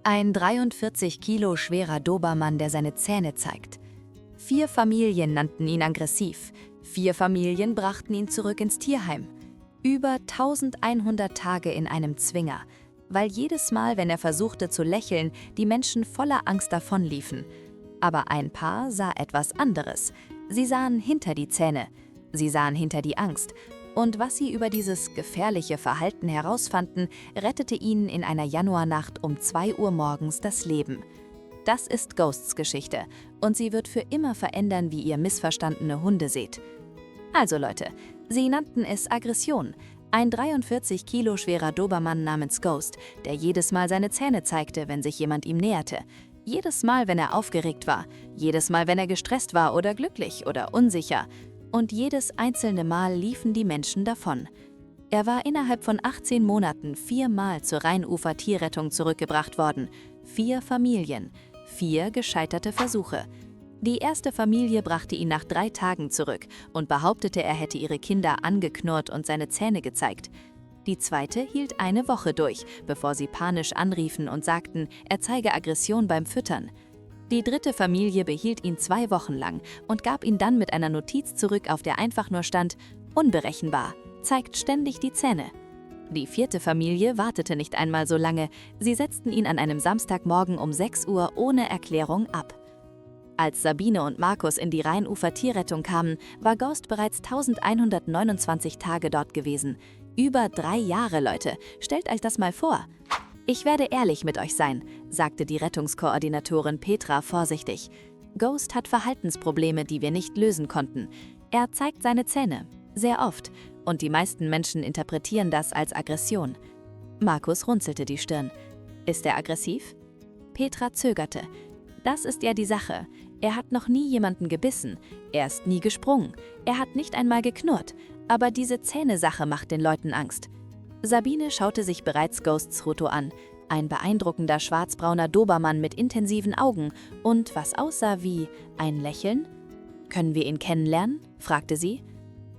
Ein 43 Kilo schwerer Dobermann, der seine Zähne zeigt. 4 Familien nannten ihn aggressiv. 4 Familien brachten ihn zurück ins Tierheim. Über 1100 Tage in einem Zwinger, weil jedes Mal, wenn er versuchte zu lächeln, die Menschen voller Angst davonliefen. Aber ein Paar sah etwas anderes. Sie sahen hinter die Zähne. Sie sahen hinter die Angst. Und was sie über dieses gefährliche Verhalten herausfanden, rettete ihnen in einer Januarnacht um 2 Uhr morgens das Leben. Das ist Ghosts Geschichte und sie wird für immer verändern, wie ihr missverstandene Hunde seht. Also Leute, sie nannten es Aggression. Ein 43 Kilo schwerer Dobermann namens Ghost, der jedes Mal seine Zähne zeigte, wenn sich jemand ihm näherte. Jedes Mal, wenn er aufgeregt war. Jedes Mal, wenn er gestresst war oder glücklich oder unsicher. Und jedes einzelne Mal liefen die Menschen davon. Er war innerhalb von 18 Monaten 4 Mal zur Rheinufer-Tierrettung zurückgebracht worden. 4 Familien, 4 gescheiterte Versuche. Die erste Familie brachte ihn nach 3 Tagen zurück und behauptete, er hätte ihre Kinder angeknurrt und seine Zähne gezeigt. Die zweite hielt eine Woche durch, bevor sie panisch anriefen und sagten, er zeige Aggression beim Füttern. Die dritte Familie behielt ihn 2 Wochen lang und gab ihn dann mit einer Notiz zurück, auf der einfach nur stand, unberechenbar, zeigt ständig die Zähne. Die 4. Familie wartete nicht einmal so lange, sie setzten ihn an einem Samstagmorgen um 6 Uhr ohne Erklärung ab. Als Sabine und Markus in die Rheinufer-Tierrettung kamen, war Ghost bereits 1129 Tage dort gewesen. Über 3 Jahre, Leute, stellt euch das mal vor. Ich werde ehrlich mit euch sein, sagte die Rettungskoordinatorin Petra vorsichtig. Ghost hat Verhaltensprobleme, die wir nicht lösen konnten. Er zeigt seine Zähne, sehr oft, und die meisten Menschen interpretieren das als Aggression. Markus runzelte die Stirn. Ist er aggressiv? Petra zögerte. Das ist ja die Sache. Er hat noch nie jemanden gebissen, er ist nie gesprungen, er hat nicht einmal geknurrt, aber diese Zähnesache macht den Leuten Angst. Sabine schaute sich bereits Ghosts Foto an, ein beeindruckender schwarzbrauner Dobermann mit intensiven Augen und was aussah wie ein Lächeln. »Können wir ihn kennenlernen?« fragte sie.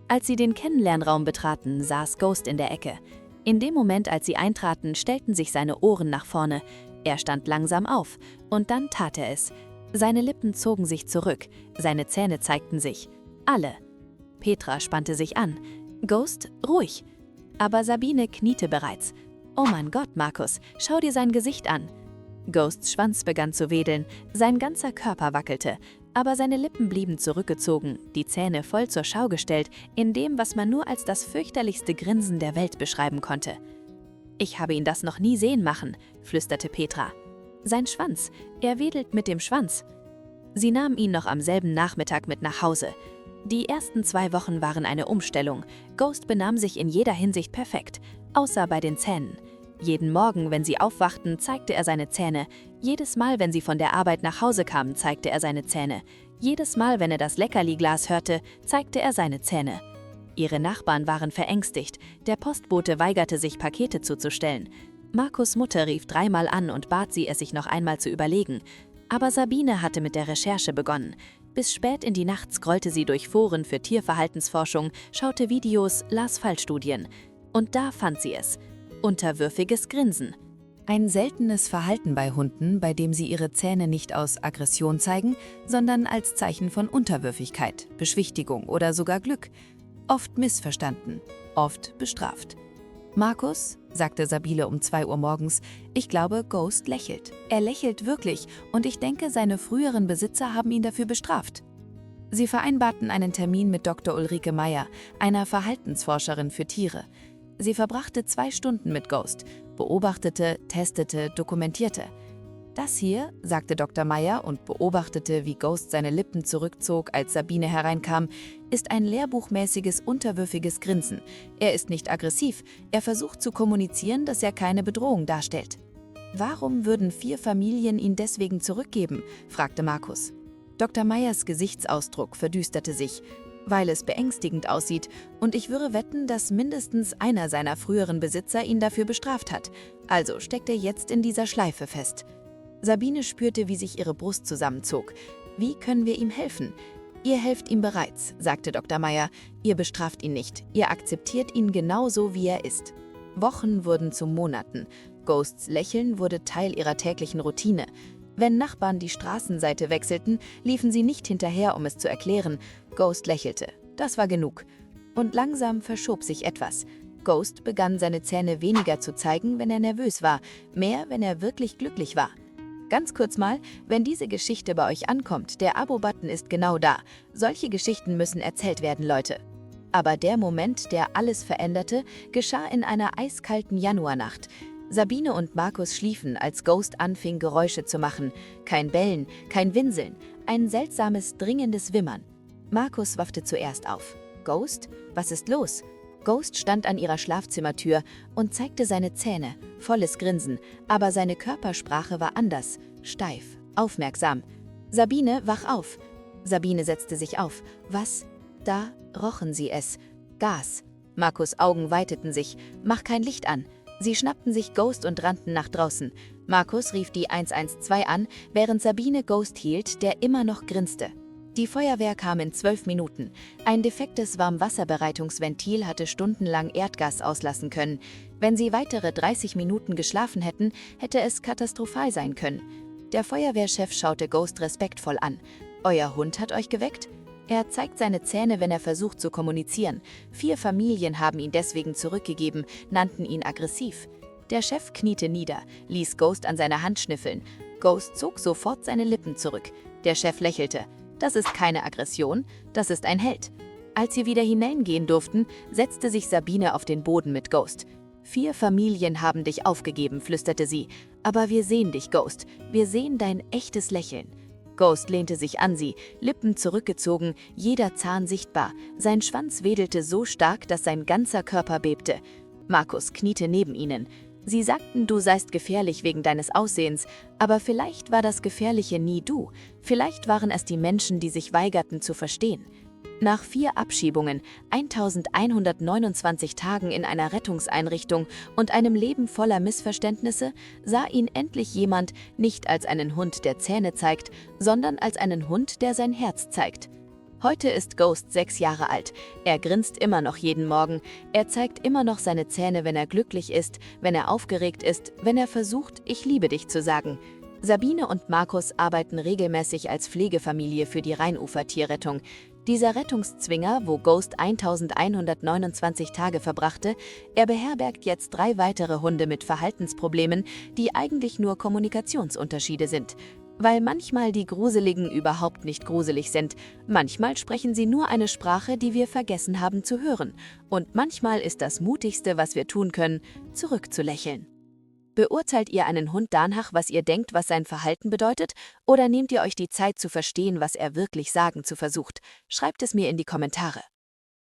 Als sie den Kennenlernraum betraten, saß Ghost in der Ecke. In dem Moment, als sie eintraten, stellten sich seine Ohren nach vorne. Er stand langsam auf und dann tat er es. Seine Lippen zogen sich zurück, seine Zähne zeigten sich. Alle. Petra spannte sich an. Ghost, ruhig. Aber Sabine kniete bereits. Oh mein Gott, Markus, schau dir sein Gesicht an. Ghosts Schwanz begann zu wedeln, sein ganzer Körper wackelte, aber seine Lippen blieben zurückgezogen, die Zähne voll zur Schau gestellt, in dem, was man nur als das fürchterlichste Grinsen der Welt beschreiben konnte. Ich habe ihn das noch nie sehen machen, flüsterte Petra. Sein Schwanz, er wedelt mit dem Schwanz. Sie nahm ihn noch am selben Nachmittag mit nach Hause. Die ersten 2 Wochen waren eine Umstellung. Ghost benahm sich in jeder Hinsicht perfekt, außer bei den Zähnen. Jeden Morgen, wenn sie aufwachten, zeigte er seine Zähne. Jedes Mal, wenn sie von der Arbeit nach Hause kamen, zeigte er seine Zähne. Jedes Mal, wenn er das Leckerli-Glas hörte, zeigte er seine Zähne. Ihre Nachbarn waren verängstigt. Der Postbote weigerte sich, Pakete zuzustellen. Markus' Mutter rief 3-mal an und bat sie, es sich noch einmal zu überlegen. Aber Sabine hatte mit der Recherche begonnen. Bis spät in die Nacht scrollte sie durch Foren für Tierverhaltensforschung, schaute Videos, las Fallstudien. Und da fand sie es. Unterwürfiges Grinsen. Ein seltenes Verhalten bei Hunden, bei dem sie ihre Zähne nicht aus Aggression zeigen, sondern als Zeichen von Unterwürfigkeit, Beschwichtigung oder sogar Glück. Oft missverstanden, oft bestraft. Markus, sagte Sabine um 2 Uhr morgens, ich glaube, Ghost lächelt. Er lächelt wirklich und ich denke, seine früheren Besitzer haben ihn dafür bestraft. Sie vereinbarten einen Termin mit Dr. Ulrike Meyer, einer Verhaltensforscherin für Tiere. Sie verbrachte 2 Stunden mit Ghost, beobachtete, testete, dokumentierte. Das hier, sagte Dr. Meyer und beobachtete, wie Ghost seine Lippen zurückzog, als Sabine hereinkam, ist ein lehrbuchmäßiges, unterwürfiges Grinsen. Er ist nicht aggressiv, er versucht zu kommunizieren, dass er keine Bedrohung darstellt. Warum würden 4 Familien ihn deswegen zurückgeben? Fragte Markus. Dr. Meyers Gesichtsausdruck verdüsterte sich, weil es beängstigend aussieht und ich würde wetten, dass mindestens einer seiner früheren Besitzer ihn dafür bestraft hat. Also steckt er jetzt in dieser Schleife fest. Sabine spürte, wie sich ihre Brust zusammenzog. Wie können wir ihm helfen? Ihr helft ihm bereits, sagte Dr. Meyer. Ihr bestraft ihn nicht. Ihr akzeptiert ihn genauso, wie er ist. Wochen wurden zu Monaten. Ghosts Lächeln wurde Teil ihrer täglichen Routine. Wenn Nachbarn die Straßenseite wechselten, liefen sie nicht hinterher, um es zu erklären. Ghost lächelte. Das war genug. Und langsam verschob sich etwas. Ghost begann seine Zähne weniger zu zeigen, wenn er nervös war, mehr, wenn er wirklich glücklich war. Ganz kurz mal, wenn diese Geschichte bei euch ankommt, der Abo-Button ist genau da. Solche Geschichten müssen erzählt werden, Leute. Aber der Moment, der alles veränderte, geschah in einer eiskalten Januarnacht. Sabine und Markus schliefen, als Ghost anfing, Geräusche zu machen. Kein Bellen, kein Winseln, ein seltsames, dringendes Wimmern. Markus wachte zuerst auf. Ghost? Was ist los? Ghost stand an ihrer Schlafzimmertür und zeigte seine Zähne, volles Grinsen, aber seine Körpersprache war anders, steif, aufmerksam. Sabine, wach auf! Sabine setzte sich auf. Was? Da rochen sie es. Gas. Markus' Augen weiteten sich. Mach kein Licht an. Sie schnappten sich Ghost und rannten nach draußen. Markus rief die 112 an, während Sabine Ghost hielt, der immer noch grinste. Die Feuerwehr kam in 12 Minuten. Ein defektes Warmwasserbereitungsventil hatte stundenlang Erdgas auslassen können. Wenn sie weitere 30 Minuten geschlafen hätten, hätte es katastrophal sein können. Der Feuerwehrchef schaute Ghost respektvoll an. Euer Hund hat euch geweckt? Er zeigt seine Zähne, wenn er versucht zu kommunizieren. 4 Familien haben ihn deswegen zurückgegeben, nannten ihn aggressiv. Der Chef kniete nieder, ließ Ghost an seiner Hand schnüffeln. Ghost zog sofort seine Lippen zurück. Der Chef lächelte. Das ist keine Aggression, das ist ein Held. Als sie wieder hineingehen durften, setzte sich Sabine auf den Boden mit Ghost. 4 Familien haben dich aufgegeben, flüsterte sie. Aber wir sehen dich, Ghost. Wir sehen dein echtes Lächeln. Ghost lehnte sich an sie, Lippen zurückgezogen, jeder Zahn sichtbar. Sein Schwanz wedelte so stark, dass sein ganzer Körper bebte. Markus kniete neben ihnen. Sie sagten, du seist gefährlich wegen deines Aussehens, aber vielleicht war das Gefährliche nie du. Vielleicht waren es die Menschen, die sich weigerten zu verstehen. Nach 4 Abschiebungen, 1129 Tagen in einer Rettungseinrichtung und einem Leben voller Missverständnisse, sah ihn endlich jemand nicht als einen Hund, der Zähne zeigt, sondern als einen Hund, der sein Herz zeigt. Heute ist Ghost 6 Jahre alt. Er grinst immer noch jeden Morgen. Er zeigt immer noch seine Zähne, wenn er glücklich ist, wenn er aufgeregt ist, wenn er versucht, ich liebe dich zu sagen. Sabine und Markus arbeiten regelmäßig als Pflegefamilie für die Rheinufer-Tierrettung. Dieser Rettungszwinger, wo Ghost 1129 Tage verbrachte, er beherbergt jetzt 3 weitere Hunde mit Verhaltensproblemen, die eigentlich nur Kommunikationsunterschiede sind. Weil manchmal die Gruseligen überhaupt nicht gruselig sind, manchmal sprechen sie nur eine Sprache, die wir vergessen haben zu hören. Und manchmal ist das Mutigste, was wir tun können, zurückzulächeln. Beurteilt ihr einen Hund danach, was ihr denkt, was sein Verhalten bedeutet, oder nehmt ihr euch die Zeit zu verstehen, was er wirklich sagen zu versucht? Schreibt es mir in die Kommentare.